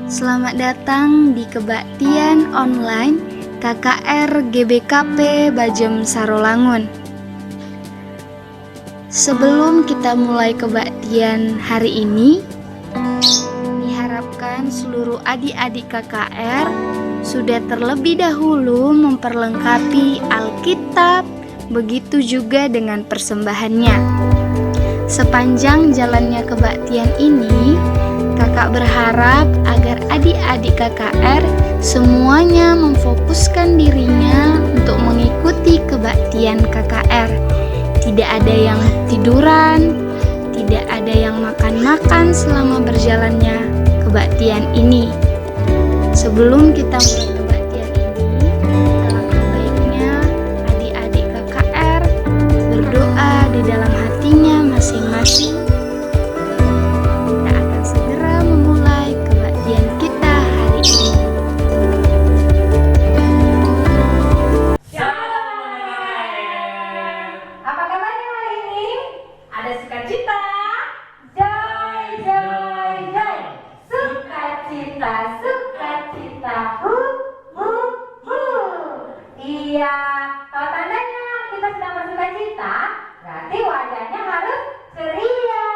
Selamat datang di kebaktian online KKR GBKP Bajem Sarolangun. Sebelum kita mulai kebaktian hari ini, diharapkan seluruh adik-adik KKR sudah terlebih dahulu memperlengkapi Alkitab, begitu juga dengan persembahannya. Sepanjang jalannya kebaktian ini, kakak berharap agar adik-adik KKR semuanya memfokuskan dirinya untuk mengikuti kebaktian KKR. Tidak ada yang tiduran, tidak ada yang makan-makan selama berjalannya kebaktian ini. Sebelum kita mulai kebaktian ini, alangkah baiknya adik-adik KKR berdoa di dalam hatinya masing-masing. Kita akan segera memulai kebaktian kita hari ini. Apa kabarnya hari ini? Ada sukacita? Joy, joy, joy. Sukacita, sukacita. Hu, hu, hu. Iya, kalau tandanya kita sedang bersukacita, berarti wajahnya harus ceria,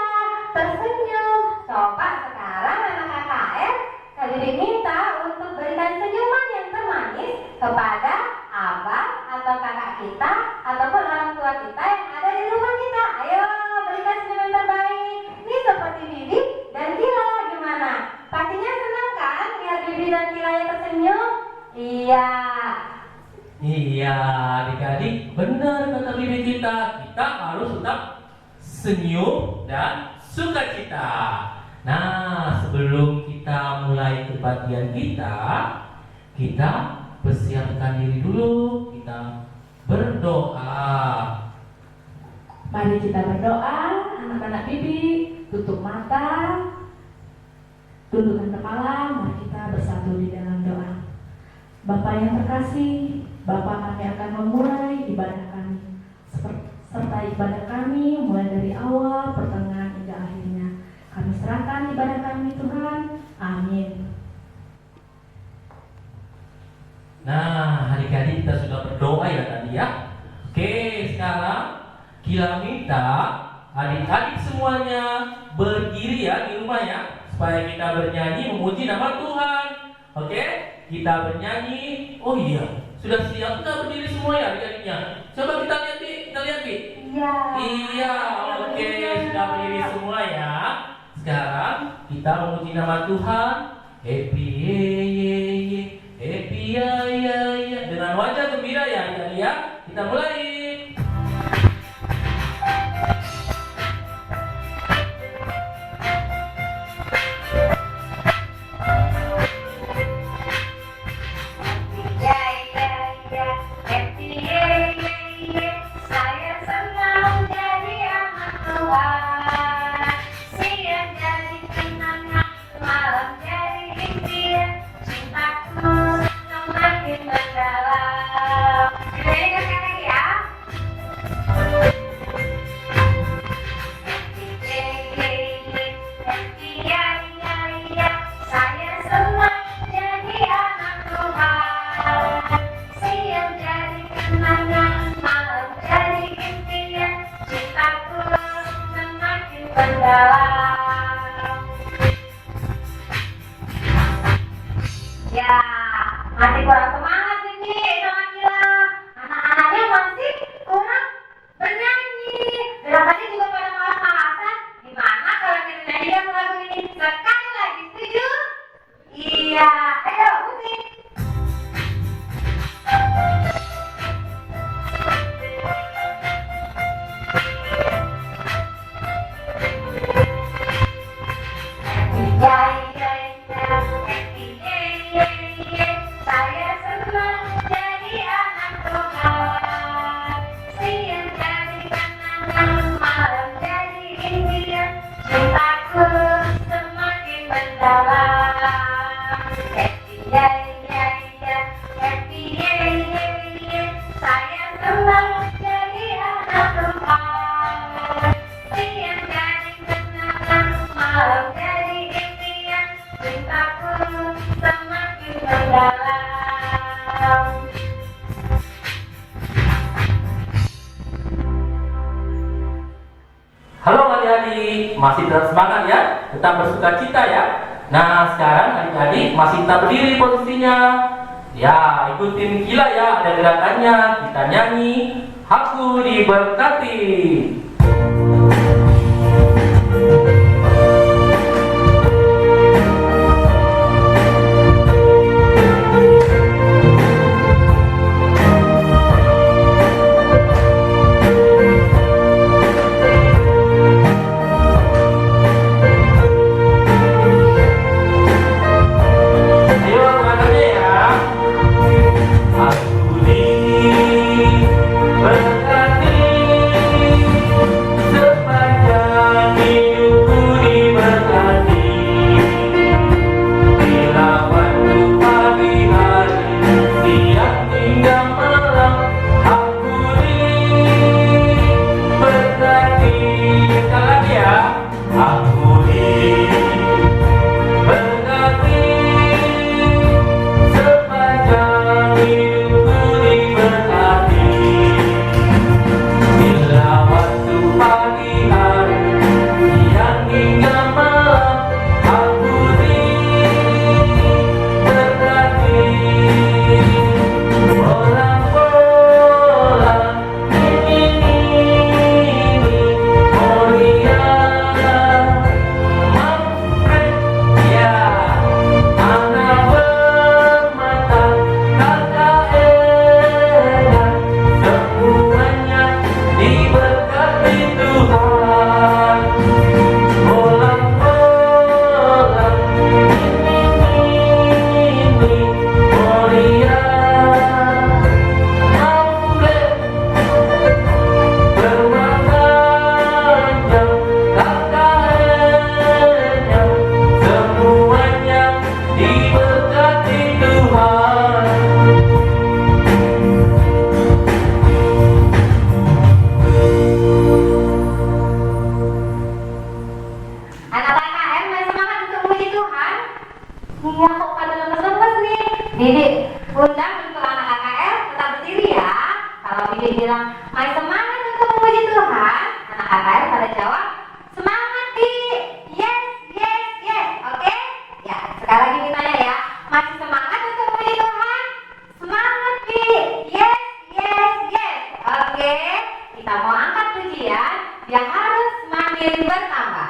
tersenyum. Coba sekarang anak KKR, kami diminta untuk berikan senyuman yang termanis kepada abah atau kakak kita ataupun orang tua kita yang ada di rumah kita. Ayo berikan senyuman terbaik. Ini seperti Bibi dan Kila, gimana? Pastinya senang kan lihat Bibi dan Kila yang tersenyum? Iya. Iya, adik-adik, benar kata bibi kita harus tetap senyum dan sukacita. Nah, sebelum kita mulai kebaktian kita persiapkan diri dulu, kita berdoa. Mari kita berdoa, anak-anak Bibi, tutup mata, tundukkan kepala, mari kita bersatu di dalam doa. Bapa yang terkasih, Bapa, kami akan memulai ibadah kami, serta ibadah kami mulai dari awal, pertengahan hingga akhirnya. Kami serahkan ibadah kami Tuhan, amin. Nah, adik-adik kita sudah berdoa ya tadi ya. Oke, sekarang Kila minta adik-adik semuanya berdiri ya di rumah ya, supaya kita bernyanyi memuji nama Tuhan. Oke, kita bernyanyi. Oh iya, sudah siap kita berdiri semua ya adik-adiknya? Coba kita lihat Bi. Iya. Iya, oke, sudah berdiri semua ya. Sekarang kita memuji nama Tuhan. Happy ye ye ye, happy ya ya ya. Dengan wajah gembira ya adik-adik ya. Kita mulai. Cintaku semakin mendalam. Kita nyanyikan sekali lagi ya. cintaku semakin mendalam. Halo adik-adik, masih tetap semangat ya, tetap bersuka cita ya. Nah sekarang adik-adik masih tetap berdiri posisinya. Ya ikutin Kila ya, ada gerakannya. Kita nyanyi Aku Diberkati. Ayo semangatnya ya. Aku diberkati sepanjang hidupku diberkati. Bila waktu pagi hari, siang hingga malam, aku diberkati. Sekali lagi ya. Aku diberkati sepanjang hidupku diberkati. Bila waktu pagi hari, siang hingga malam, aku diberkati. Bola-bola ini mulia, mampret ya, anak bermata KKN, semuanya diberkati Tuhan. Bola-bola ini mulia, mampret bermata panjang KKN-nya, semuanya diberkati Tuhan. Anak KKN main semangat untuk memuji Tuhan. Iya kok pada lemes-lemes nih. Didik, undang untuk anak KKN tetap berdiri ya. Kalau Didik bilang main semangat untuk memuji Tuhan, anak KKN pada jawab semangat Di. Yes, yes, yes. Oke? Ya, sekali lagi ditanya ya. Masih semangat untuk memuji Tuhan? Semangat Di. Yes, yes, yes. Oke, kita mau angkat pujian yang harus semakin bertambah.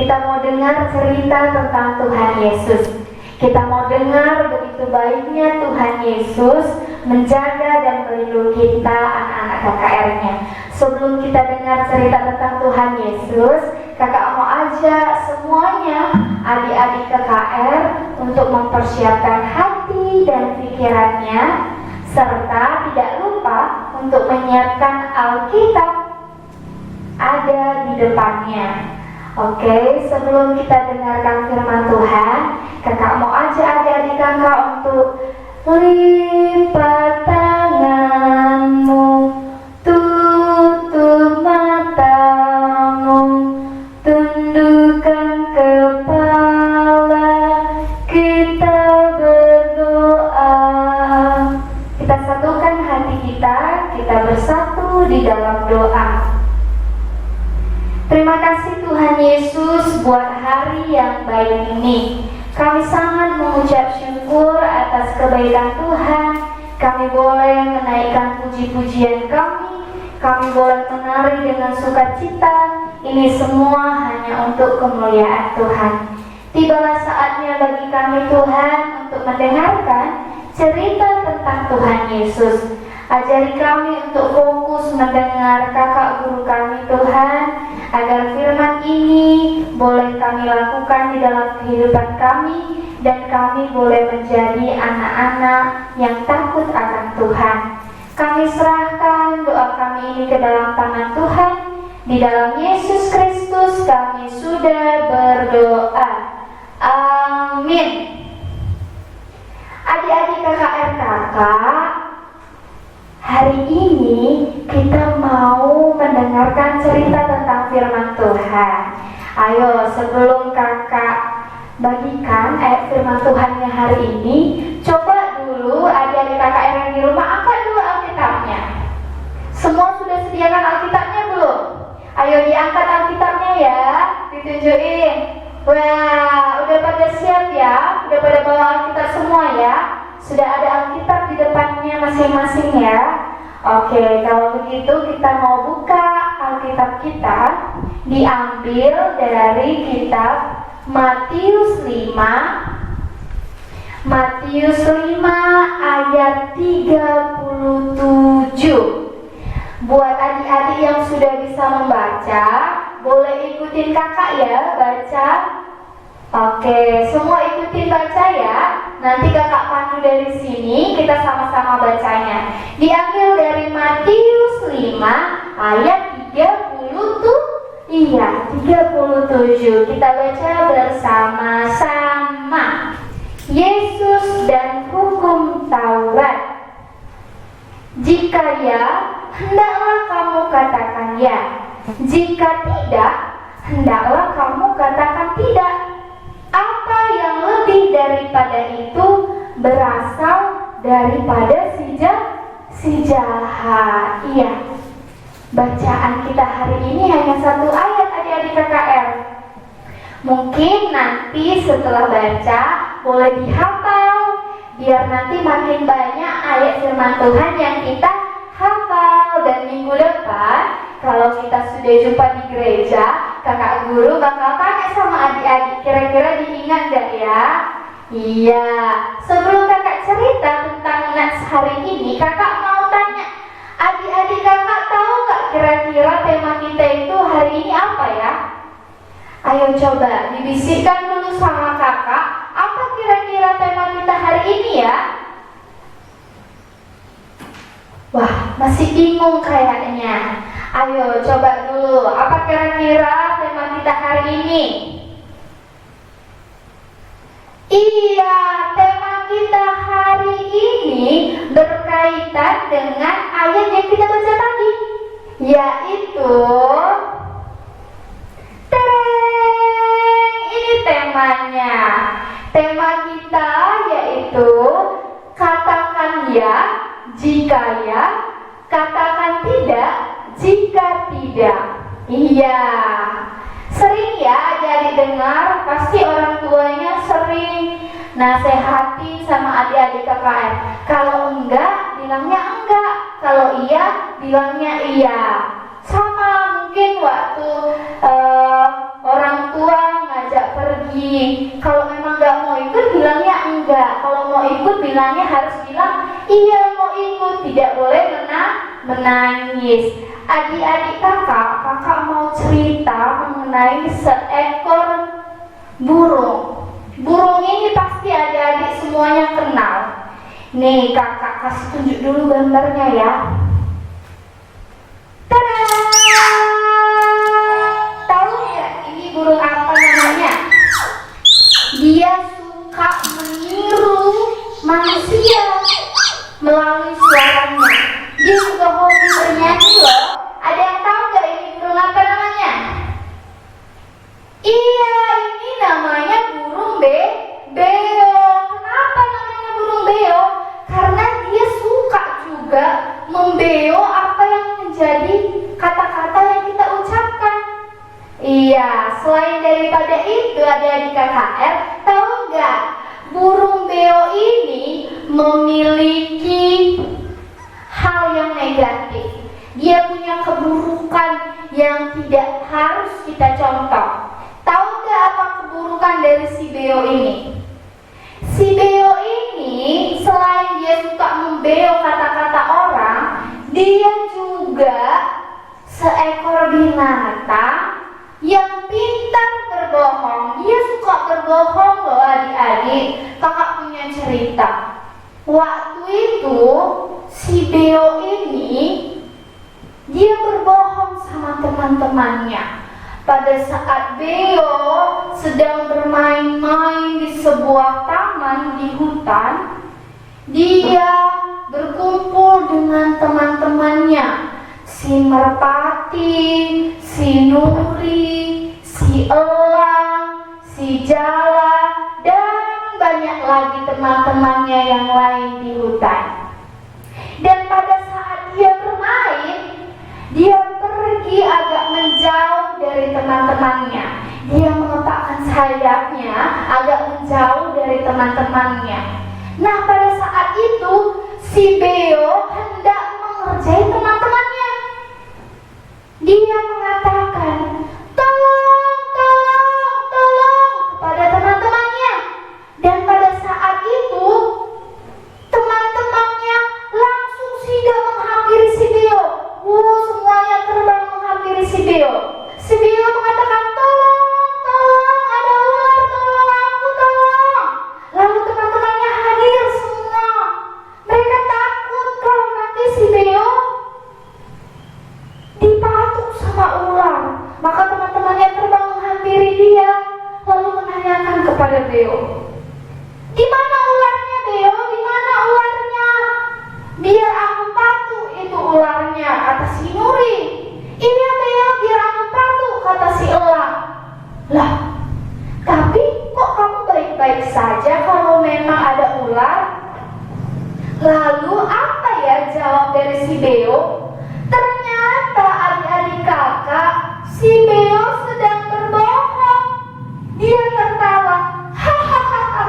Kita mau dengar cerita tentang Tuhan Yesus. Kita mau dengar begitu baiknya Tuhan Yesus menjaga dan melindungi kita anak-anak KKR-nya. Sebelum kita dengar cerita tentang Tuhan Yesus, kakak mau ajak semuanya adik-adik KKR untuk mempersiapkan hati dan pikirannya, serta tidak lupa untuk menyiapkan Alkitab ada di depannya. Oke, sebelum kita dengarkan firman Tuhan, kakak mau ajak adik-adik kakak untuk lipat tanganmu, tutup matamu, tundukkan kepala, kita berdoa. Kita satukan hati kita bersatu di dalam doa. Terima kasih Tuhan Yesus buat hari yang baik ini. Kami sangat mengucap syukur atas kebaikan Tuhan. Kami boleh menaikkan puji-pujian kami. Kami boleh menari dengan sukacita. Ini semua hanya untuk kemuliaan Tuhan. Tibalah saatnya bagi kami Tuhan untuk mendengarkan cerita tentang Tuhan Yesus. Ajari kami untuk fokus mendengar kakak guru kami Tuhan, agar firman ini boleh kami lakukan di dalam kehidupan kami, dan kami boleh menjadi anak-anak yang takut akan Tuhan. Kami serahkan doa kami ini ke dalam tangan Tuhan. Di dalam Yesus Kristus kami sudah berdoa. Amin. Adik-adik KKR kakak, hari ini kita mau mendengarkan cerita tentang firman Tuhan. Ayo, sebelum kakak bagikan ayat firman Tuhannya hari ini, coba dulu adik-adik KKR yang di rumah angkat dulu Alkitabnya. Semua sudah sediakan Alkitabnya belum? Ayo diangkat Alkitabnya ya, ditunjukin. Wah, udah pada siap ya? Udah pada bawa Alkitab semua ya? Sudah ada Alkitab di depannya masing-masing ya? Oke, kalau begitu kita mau buka Alkitab kita. Diambil dari kitab Matius 5 ayat 37. Buat adik-adik yang sudah bisa membaca, boleh ikutin kakak ya baca. Oke, semua ikutin baca ya. Nanti kakak pandu dari sini, kita sama-sama bacanya. Diambil dari Matius 5 ayat 37. Kita baca bersama-sama. Yesus dan hukum Taurat. Jika ya, hendaklah kamu katakan ya. Jika tidak, hendaklah kamu katakan tidak. Apa yang lebih daripada itu berasal daripada si jahat. Iya. Bacaan kita hari ini hanya satu ayat adik-adik KKR. Mungkin nanti setelah baca boleh dihafal, biar nanti makin banyak ayat firman Tuhan yang kita hafal. Dan minggu depan kalau kita sudah jumpa di gereja, kakak guru bakal tanya sama adik-adik, kira-kira diingat gak ya? Iya. Sebelum kakak cerita tentang Nats hari ini, kakak mau tanya, adik-adik kakak tahu gak kira-kira tema kita itu hari ini apa ya? Ayo coba dibisikkan dulu sama kakak, apa kira-kira tema kita hari ini ya? Wah, masih bingung kayaknya. Ayo coba dulu, apa kira-kira tema kita hari ini? Iya, tema kita hari ini berkaitan dengan ayat yang kita baca tadi, yaitu tereng, ini temanya. Tema kita yaitu katakan ya jika ya, katakan tidak jika tidak. Iya, sering ya adik-adik dengar, pasti orang tuanya sering nasehatin sama adik-adik KKR. Kalau enggak, bilangnya enggak. Kalau iya, bilangnya iya. Sama mungkin waktu orang tua nih. Kalau memang nggak mau ikut, bilangnya enggak. Kalau mau ikut, bilangnya harus bilang iya mau ikut. Tidak boleh menangis. Adik-adik kakak mau cerita mengenai seekor burung. Burung ini pasti adik-adik semuanya kenal. Nih kakak kasih tunjuk dulu gambarnya ya. Tada! Tahu ya ini burung apa namanya? Dia suka meniru manusia melalui suaranya. Dia juga hobi bernyanyi loh. Ada yang tahu nggak ini burung apa namanya? Iya, ini namanya burung beo. Kenapa namanya burung beo? Karena dia suka juga membeo apa yang menjadi kata-kata yang kita ucapkan. Iya, selain daripada itu ada di KKR, tahu nggak? Burung beo ini memiliki hal yang negatif. Dia punya keburukan yang tidak harus kita contoh. Tahu nggak apa keburukan dari si beo ini? Si beo ini selain dia suka membeo kata-kata orang, dia juga seekor binatang yang pintar berbohong. Dia suka berbohong loh adik-adik. Kakak punya cerita. Waktu itu si beo ini dia berbohong sama teman-temannya. Pada saat beo sedang bermain-main di sebuah taman di hutan, dia berkumpul dengan teman-temannya, si merpati, si nuri, si elang, si jala, dan banyak lagi teman-temannya yang lain di hutan. Dan pada saat dia bermain, dia pergi agak menjauh dari teman-temannya. Dia meletakkan sayapnya agak menjauh dari teman-temannya. Nah, pada saat itu si beo hendak mengerjai teman-temannya. Dia mengatakan, tolong kepada teman-temannya. Dan pada saat itu teman-temannya langsung sigap menghampiri si beo. Semuanya terbang menghampiri si beo. Si beo mengatakan, tolong, ada ular, tolong aku, tolong. Lalu teman-temannya hadir semua. Mereka takut kalau nanti si beo dipatuk sama ular. Maka teman-temannya terbang menghampiri dia, lalu menanyakan kepada beo, di mana ularnya beo? Di mana ularnya? Biar aku patuk itu ularnya, kata si nuri. Iya beo, biar aku patuk, kata si elang. Lah, tapi kok kamu baik-baik saja kalau memang ada ular? Lalu apa ya jawab dari si beo? Ternyata adik-adik kakak, si beo sedang berbohong. Dia tertawa. Hahaha,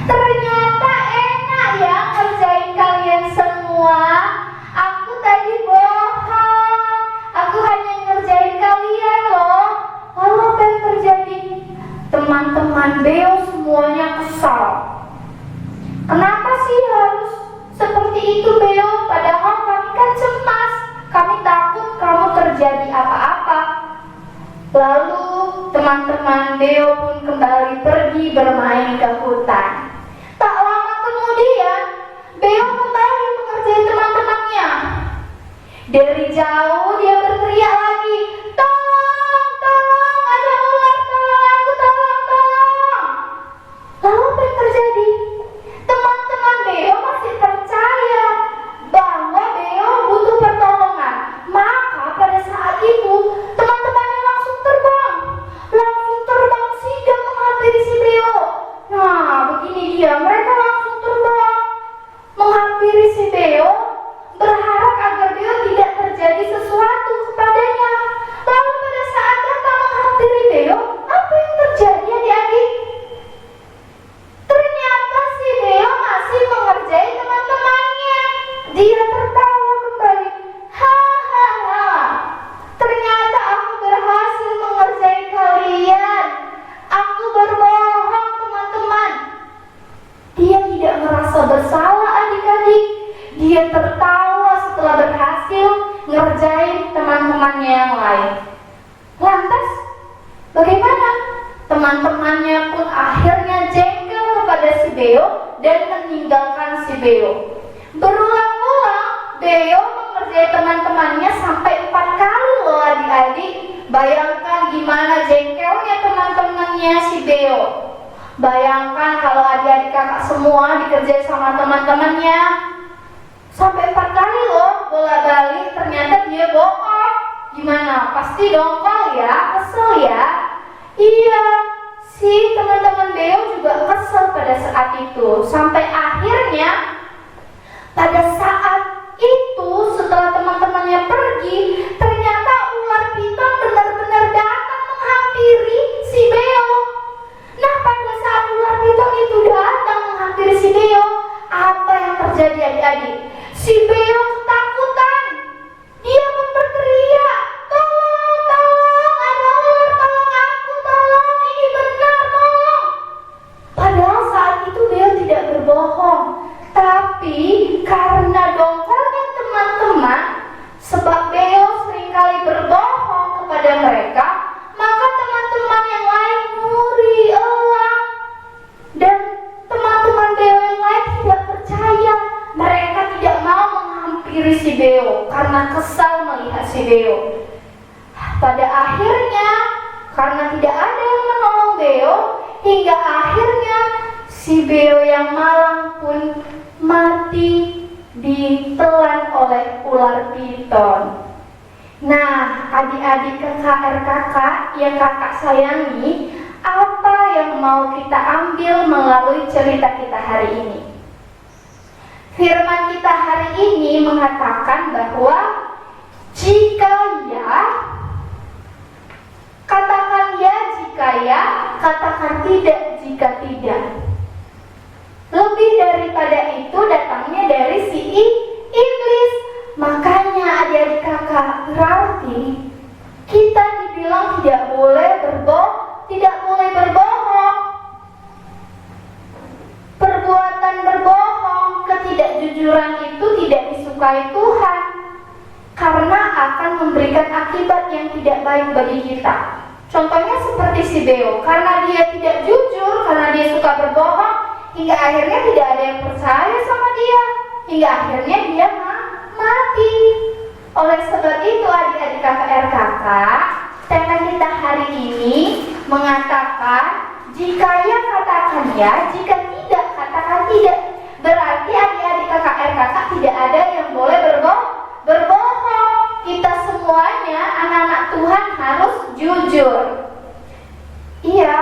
ternyata enak ya ngerjain kalian semua. Aku tadi bohong. Aku hanya ngerjain kalian loh. Lalu apa yang terjadi? Teman-teman beo semuanya kesal. Kenapa sih harus seperti itu beo? Padahal kami kan cemas. Kami takut kamu terjadi apa-apa. Lalu teman-teman beo pun kembali pergi bermain ke hutan. Tak lama kemudian beo kembali mengerjai teman-temannya. Dari jauh dia berteriak lagi, tolong, ada ular, tolong aku, tolong. Lalu apa yang terjadi? Teman-teman beo masih percaya bahwa beo butuh pertolongan. Maka pada saat itu teman-temannya langsung terbang sigap menghampiri si beo. Nah, begini dia, mereka langsung terbang menghampiri si beo, berharap agar beo tidak terjadi sesuatu kepadanya. ngerjain teman-temannya yang lain. Lantas bagaimana? Teman-temannya pun akhirnya jengkel kepada si Beo dan meninggalkan si Beo. Berulang-ulang Beo mengerjai teman-temannya sampai 4 kali loh adik-adik. Bayangkan gimana jengkelnya teman-temannya si Beo. Bayangkan kalau adik-adik kakak semua dikerjain sama teman-temannya sampai 4 kali loh bolak-balik, ternyata dia bohong. Gimana? Pasti dongkol ya, kesel ya. Iya, si teman-teman Beo juga kesel pada saat itu. Sampai akhirnya pada saat itu setelah teman-temannya pergi, ternyata ular piton benar-benar datang menghampiri si Beo. Nah, pada saat ular piton itu datang menghampiri si Beo, apa yang terjadi adik-adik? Si Beo ketakutan. Dia pun berteriak, "Tolong, tolong, ada ular, tolong aku, tolong, ini benar, tolong." Padahal saat itu Beo tidak berbohong. Tapi karena dongkolnya teman-teman, sebab Beo seringkali berbohong kepada mereka, maka teman-teman yang lain nguri, elang. Dan teman-teman Beo yang lain tidak percaya. Mereka tidak mau menghampiri si Beo karena kesal melihat si Beo. Pada akhirnya, karena tidak ada yang menolong Beo, hingga akhirnya si Beo yang malang pun mati ditelan oleh ular piton. Nah, adik-adik KKRKK yang kakak sayangi, apa yang mau kita ambil melalui cerita kita hari ini? Firman kita hari ini mengatakan bahwa jika ya, katakan ya jika ya, katakan tidak jika tidak. Lebih daripada itu datangnya dari si iblis. Makanya adik-adik kakak, berarti kita dibilang tidak boleh berbohong. Perbuatan berbohong, ketidakjujuran itu tidak disukai Tuhan karena akan memberikan akibat yang tidak baik bagi kita. Contohnya seperti si Beo, karena dia tidak jujur, karena dia suka berbohong, hingga akhirnya tidak ada yang percaya sama dia, hingga akhirnya dia mati. Oleh sebab itu adik-adik KKRKK, tema kita hari ini mengatakan jika ya katakan ya, jika tidak katakan tidak. Berarti adik-adik KKRKK tidak ada yang boleh berbohong. Kita semuanya anak-anak Tuhan harus jujur. Iya,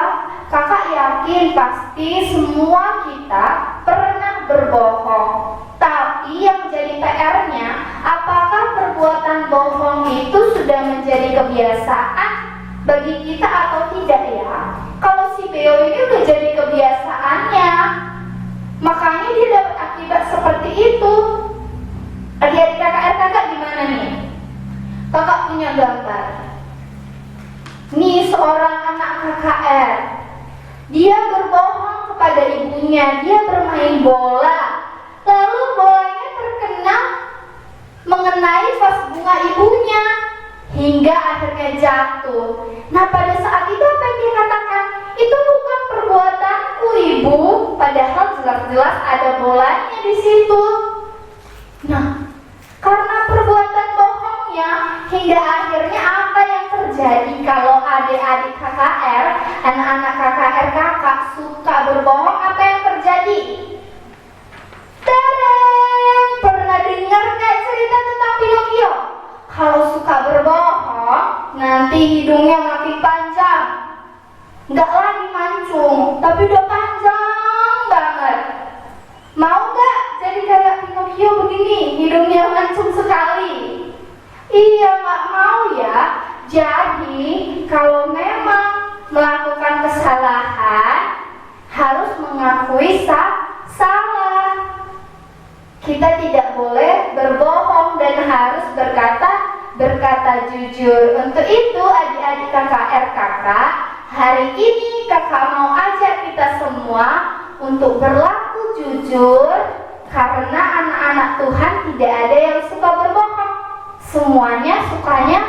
kakak yakin pasti semua kita pernah berbohong. Tapi yang jadi PR-nya, apakah perbuatan bohong itu sudah menjadi kebiasaan bagi kita atau tidak ya? Kalau si Beo ini udah jadi kebiasaannya, makanya dia dapat akibat seperti itu. Adik-adik KKR gimana nih? Kakak punya gambar. Nih seorang anak KKR, dia berbohong kepada ibunya, dia bermain bola, lalu bolanya terkena mengenai vas bunga ibunya hingga akhirnya jatuh. Nah, pada saat itu apa yang dia katakan? Itu bukan perbuatanku, Ibu, padahal jelas-jelas ada bolanya di situ. Nah, karena perbuatan bohongnya, hingga akhirnya apa yang terjadi kalau adik-adik KKR, anak-anak KKR kakak suka berbohong, apa yang terjadi? Tadang! Pernah dengar gak cerita tentang Pinocchio? Kalau suka berbohong, nanti hidungnya makin panjang. Nggak lagi mancung, tapi udah panjang banget. Mau gak jadi kayak Pinocchio begini, hidungnya mancung sekali? Iya, nggak mau ya. Jadi, kalau memang melakukan kesalahan, harus mengakui salah. Kita tidak boleh berbohong dan harus berkata jujur. Untuk itu adik-adik KKR kakak, hari ini kakak mau ajak kita semua untuk berlaku jujur, karena anak-anak Tuhan tidak ada yang suka berbohong. semuanya sukanya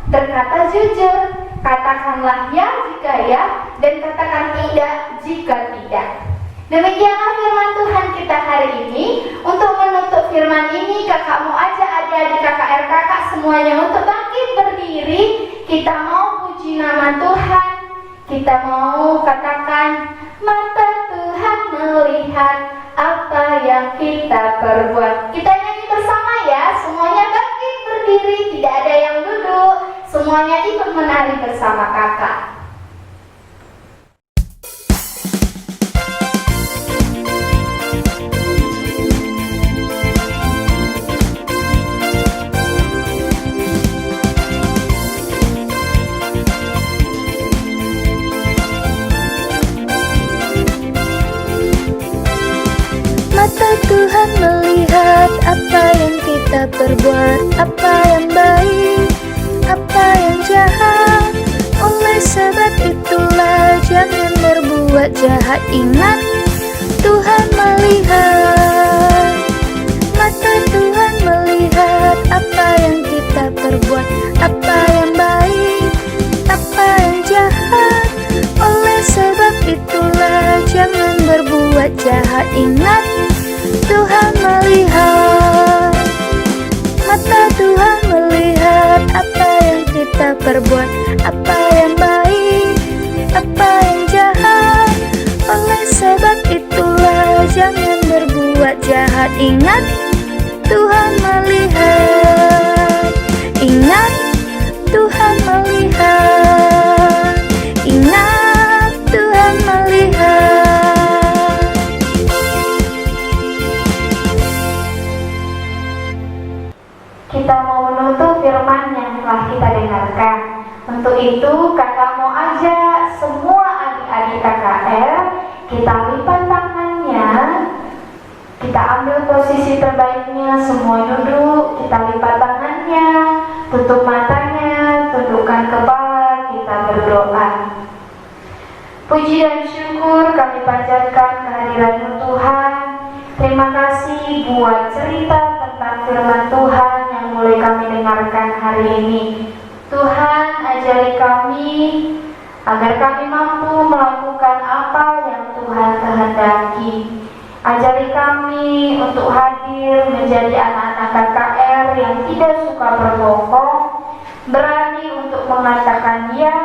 berkata jujur. Katakanlah ya jika ya, dan katakan tidak jika tidak. Demikianlah firman Tuhan kita hari ini. Untuk menutup firman ini, kakakmu aja, adik-adik KKR kakak semuanya untuk bangkit berdiri. Kita mau puji nama Tuhan. Kita mau katakan, mata Tuhan melihat apa yang kita perbuat. Kita nyanyi bersama ya, semuanya bangkit berdiri, tidak ada yang duduk. Semuanya ikut menari bersama kakak. Mata Tuhan melihat apa yang kita perbuat, apa yang baik, apa yang jahat. Oleh sebab itulah jangan berbuat jahat. Ingat, Tuhan melihat. Mata Tuhan melihat apa yang kita perbuat, apa yang baik, apa yang jahat. Oleh sebab itulah jangan berbuat jahat. Ingat, Tuhan melihat. Mata Tuhan melihat apa yang kita perbuat, apa yang baik, apa yang jahat. Oleh sebab itulah jangan berbuat jahat. Ingat, Tuhan melihat. Ingat, Tuhan melihat. Ingat, Tuhan melihat. Kita mau menutup firman yang telah kita dengarkan. Untuk itu kakak mau ajak semua adik-adik KKR, kita lipat tangannya, kita ambil posisi terbaiknya, semua duduk, kita lipat tangannya, tutup matanya, tundukkan kepala, kita berdoa. Puji dan syukur kami panjatkan kehadiran Tuhan. Terima kasih buat cerita tentang firman Tuhan yang mulai kami dengarkan hari ini. Tuhan, ajari kami agar kami mampu melakukan apa yang Tuhan kehendaki. Ajari kami untuk hadir menjadi anak-anak KKR yang tidak suka berbohong, berani untuk mengatakan ya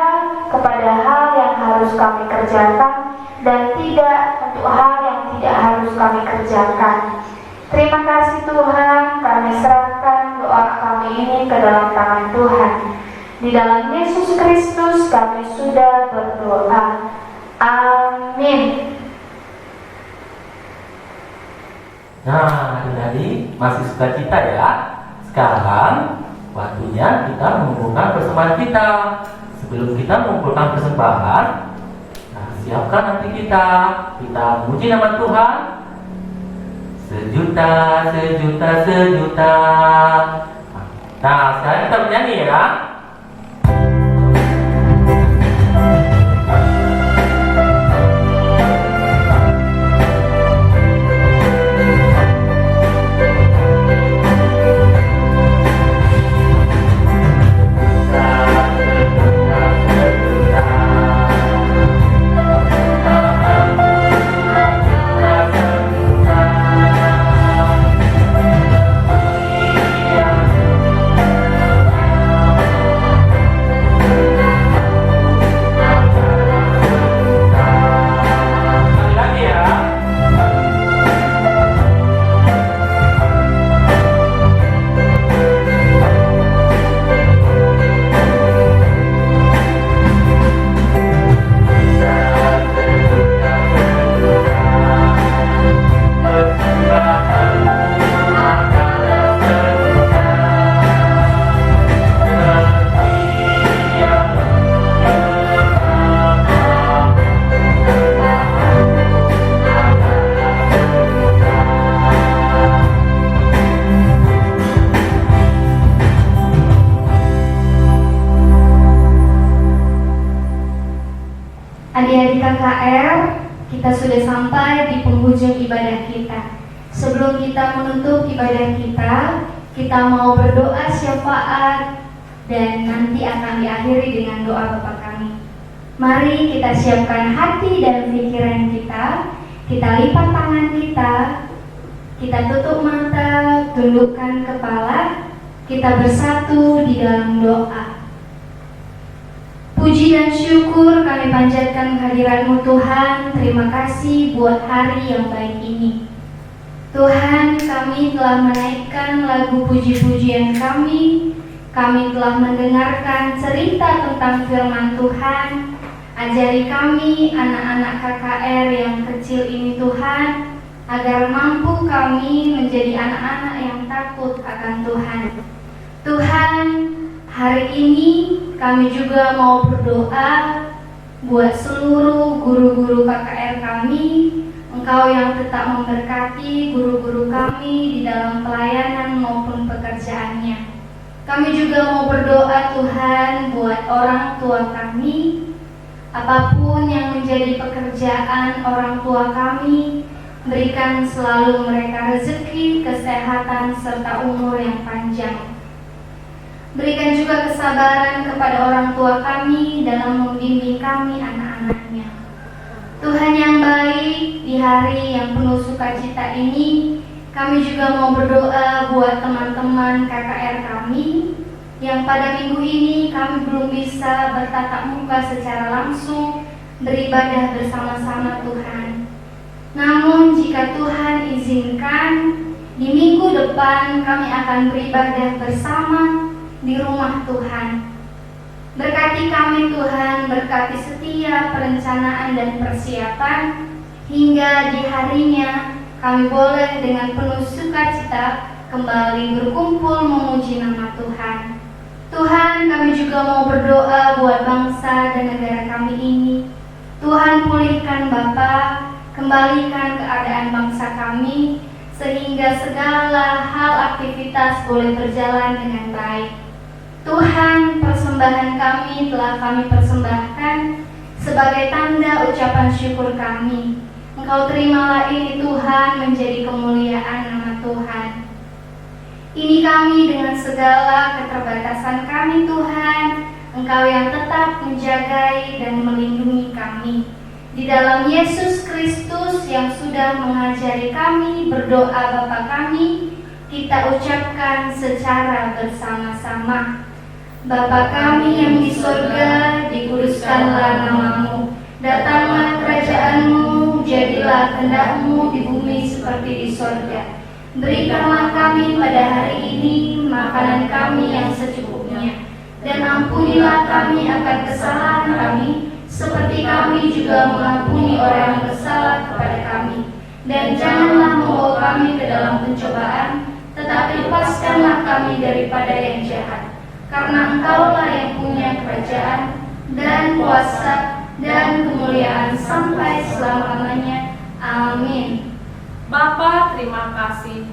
kepada hal yang harus kami kerjakan dan tidak untuk hal yang tidak harus kami kerjakan. Terima kasih Tuhan, kami serahkan doa kami ini ke dalam tangan Tuhan. Di dalam Yesus Kristus kami sudah berdoa. Amin. Nah, adik-adik masih sukacita ya. Sekarang waktunya kita mengumpulkan persembahan kita. Sebelum kita mengumpulkan persembahan, nah, siapkan nanti kita memuji nama Tuhan. Sejuta, sejuta, sejuta. Nah, sekarang kita bernyanyi ya. Adik-adik KKR, kita sudah sampai di penghujung ibadah kita. Sebelum kita menutup ibadah kita Kita mau berdoa syafaat dan nanti akan diakhiri dengan doa Bapa kami. Mari kita siapkan hati dan pikiran kita. Kita lipat tangan kita tutup mata, tundukkan kepala, kita bersatu di dalam doa. Puji dan syukur kami panjatkan kehadiran-Mu Tuhan. Terima kasih buat hari yang baik ini. Tuhan, kami telah menaikkan lagu puji-pujian kami. Kami telah mendengarkan cerita tentang firman Tuhan. Ajari kami anak-anak KKR yang kecil ini Tuhan, agar mampu kami menjadi anak-anak yang takut akan Tuhan. Tuhan, hari ini kami juga mau berdoa buat seluruh guru-guru KKR kami. Engkau yang tetap memberkati guru-guru kami di dalam pelayanan maupun pekerjaannya. Kami juga mau berdoa Tuhan buat orang tua kami. Apapun yang menjadi pekerjaan orang tua kami, berikan selalu mereka rezeki, kesehatan, serta umur yang panjang. Berikan juga kesabaran kepada orang tua kami dalam membimbing kami anak-anaknya. Tuhan yang baik, di hari yang penuh sukacita ini, kami juga mau berdoa buat teman-teman KKR kami yang pada minggu ini kami belum bisa bertatap muka secara langsung beribadah bersama-sama Tuhan. Namun jika Tuhan izinkan, di minggu depan kami akan beribadah bersama di rumah Tuhan. Berkati kami Tuhan, berkati setiap perencanaan dan persiapan, hingga di harinya kami boleh dengan penuh sukacita kembali berkumpul memuji nama Tuhan. Tuhan, kami juga mau berdoa buat bangsa dan negara kami ini. Tuhan, pulihkan Bapa, kembalikan keadaan bangsa kami, sehingga segala hal aktivitas boleh berjalan dengan baik. Tuhan, persembahan kami telah kami persembahkan sebagai tanda ucapan syukur kami. Engkau terimalah ini Tuhan menjadi kemuliaan nama Tuhan. Ini kami dengan segala keterbatasan kami Tuhan, Engkau yang tetap menjagai dan melindungi kami. Di dalam Yesus Kristus yang sudah mengajari kami berdoa Bapa kami, kita ucapkan secara bersama-sama. Bapa kami yang di sorga, dikuduskanlah nama-Mu. Datanglah kerajaan-Mu, jadilah kehendak-Mu di bumi seperti di sorga. Berikanlah kami pada hari ini makanan kami yang secukupnya, dan ampunilah kami akan kesalahan kami, seperti kami juga mengampuni orang yang bersalah kepada kami. Dan janganlah membawa kami ke dalam pencobaan, tetapi lepaskanlah kami daripada yang jahat. Karena Engkaulah yang punya kerajaan, dan kuasa, dan kemuliaan sampai selama-lamanya. Amin. Bapa, terima kasih.